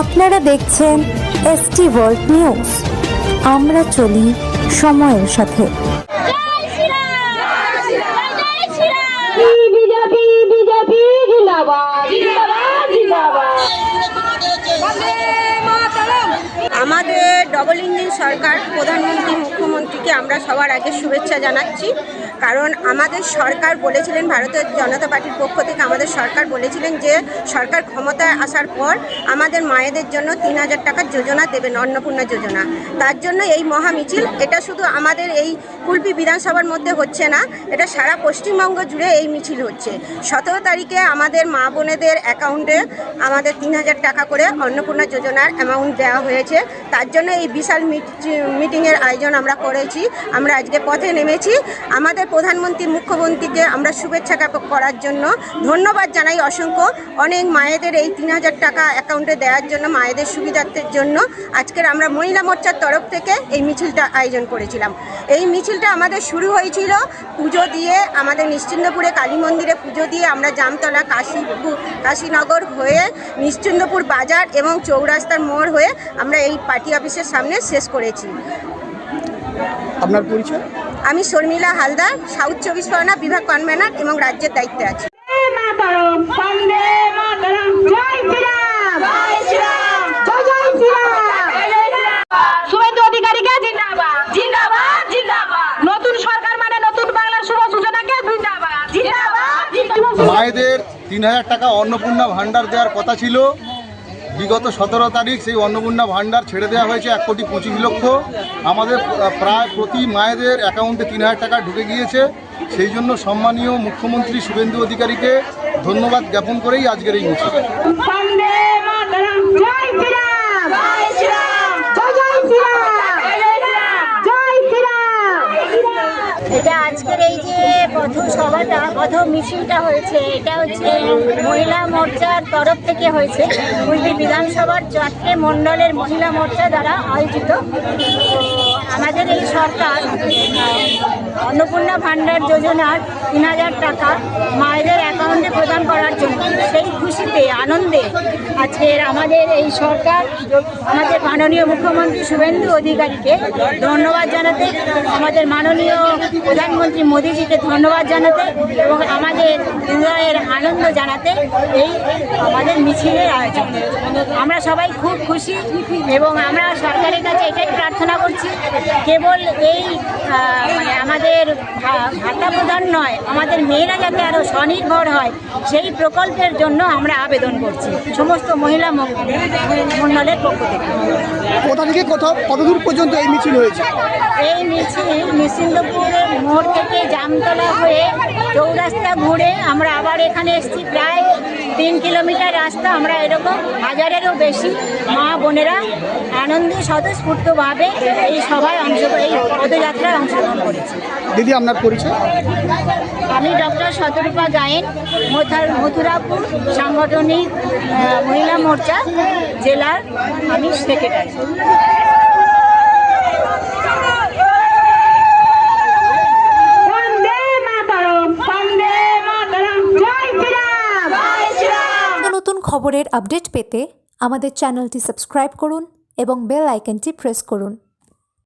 আপনারা দেখছেন ST world news. আমরা চলি সময়ের সাথে। আমাদের ডবল ইঞ্জিন সরকার প্রধানমন্ত্রী মুখ্যমন্ত্রীকে আমরা সবার আগে শুভেচ্ছা জানাচ্ছি। কারণ আমাদের সরকার বলেছিলেন, ভারতীয় জনতা পার্টির পক্ষ থেকে আমাদের সরকার বলেছিলেন যে সরকার ক্ষমতায় আসার পর আমাদের মায়েদের জন্য 3000 টাকার যোজনা দেবেন, অন্নপূর্ণা যোজনা। তার জন্য এই মহা মিছিল। এটা শুধু আমাদের এই কুলপি বিধানসভার মধ্যে হচ্ছে না, এটা সারা পশ্চিমবঙ্গ জুড়ে এই মিছিল হচ্ছে। 17 তারিখে আমাদের মা বোনেদের অ্যাকাউন্টে আমাদের 3000 টাকা করে অন্নপূর্ণা যোজনার অ্যামাউন্ট দেওয়া হয়েছে। তার জন্য এই বিশাল মিটিংয়ের আয়োজন আমরা করেছি। আমরা আজকে পথে নেমেছি আমাদের প্রধানমন্ত্রী মুখ্যমন্ত্রীকে আমরা শুভেচ্ছা জ্ঞাপন করার জন্য ধন্যবাদ জানাই অসংখ্য। অনেক মায়েদের এই 3000 টাকা অ্যাকাউন্টে দেওয়ার জন্য, মায়েদের সুবিধার্থের জন্য আজকের আমরা মহিলা মোর্চার তরফ থেকে এই মিছিলটা আয়োজন করেছিলাম। এই মিছিলটা আমাদের শুরু হয়েছিল পুজো দিয়ে, আমাদের নিশ্চিন্দপুরে কালী মন্দিরে পুজো দিয়ে আমরা জামতলা কাশীনগর হয়ে নিশ্চিন্দপুর বাজার এবং চৌরাস্তার মোড় হয়ে আমরা এই পার্টি অফিসের সামনে শেষ করেছি। আপনার পরিচয়? আমি শর্মিলা হালদার, সাউথ 24 পরগনা বিভাগ কনভেনার এবং রাজ্যের দায়িত্বে আছি। শুভেন্দু অধিকারীকে জিন্দাবাদ, জিন্দাবাদ, জিন্দাবাদ। নতুন সরকার মানে নতুন বাংলার শুভ সূচনাকে জিন্দাবাদ, জিন্দাবাদ, জিন্দাবাদ। মায়েদের 3000 টাকা অন্নপূর্ণা ভাণ্ডার দেওয়ার কথা ছিল। বিগত 17 তারিখ সেই অন্নপূর্ণা ভাণ্ডার ছেড়ে দেওয়া হয়েছে 1,25,00,000। আমাদের প্রায় প্রতি মায়েদের অ্যাকাউন্টে 3000 টাকা ঢুকে গিয়েছে। সেই জন্য সম্মানীয় মুখ্যমন্ত্রী শুভেন্দু অধিকারীকে ধন্যবাদ জ্ঞাপন করেই আজকের এই মিছিল। এটা আজকের এই যে প্রথম মিছিলটা হয়েছে, এটা হচ্ছে মহিলা মোর্চার তরফ থেকে হয়েছে। কুলপি বিধানসভার 4টে মণ্ডলের মহিলা মোর্চা দ্বারা আয়োজিত। আমাদের এই সরকার অন্নপূর্ণা ভাণ্ডার যোজনার 3000 টাকা মায়েদের অ্যাকাউন্টে প্রদান করার জন্য সেই খুশিতে, আনন্দে আজকের আমাদের এই সরকার আমাদের মাননীয় মুখ্যমন্ত্রী শুভেন্দু অধিকারীকে ধন্যবাদ জানাতে, আমাদের মাননীয় প্রধানমন্ত্রী মোদীজিকে ধন্যবাদ জানাতে এবং আমাদের হৃদয়ের আনন্দ জানাতে এই আমাদের মিছিলের আয়োজন। আমরা সবাই খুব খুশি এবং আমরা সরকারের কাছে এটাই প্রার্থনা করছি, কেবল এই মানে আমাদের ভাতা প্রদান নয়, আমাদের মেয়েরা যাতে আরও স্বনির্ভর হয় সেই প্রকল্পের জন্য আমরা আবেদন করছি সমস্ত মহিলা মণ্ডলের পক্ষ থেকে। কোথা থেকে কতদূর পর্যন্ত এই মিছিল হয়েছে? এই মিছিল নিশ্চিন্দপুরের মোড় থেকে জামতলা হয়ে চৌরাস্তা ঘুরে আমরা আবার এখানে এসেছি। প্রায় 3 কিলোমিটার রাস্তা। আমরা এরকম 1000-এরও বেশি মা বোনেরা আনন্দে স্বতঃস্ফূর্তভাবে এই সভায় এই পদযাত্রায় অংশগ্রহণ করেছি। দিদি, আপনার পরিচয়? আমি ডক্টর শতরূপা গায়েন, মথুরাপুর সাংগঠনিক মহিলা মোর্চা জেলার আমি সেক্রেটারি। নতুন খবরের আপডেট পেতে আমাদের চ্যানেলটি সাবস্ক্রাইব করুন এবং বেল আইকনটি প্রেস করুন।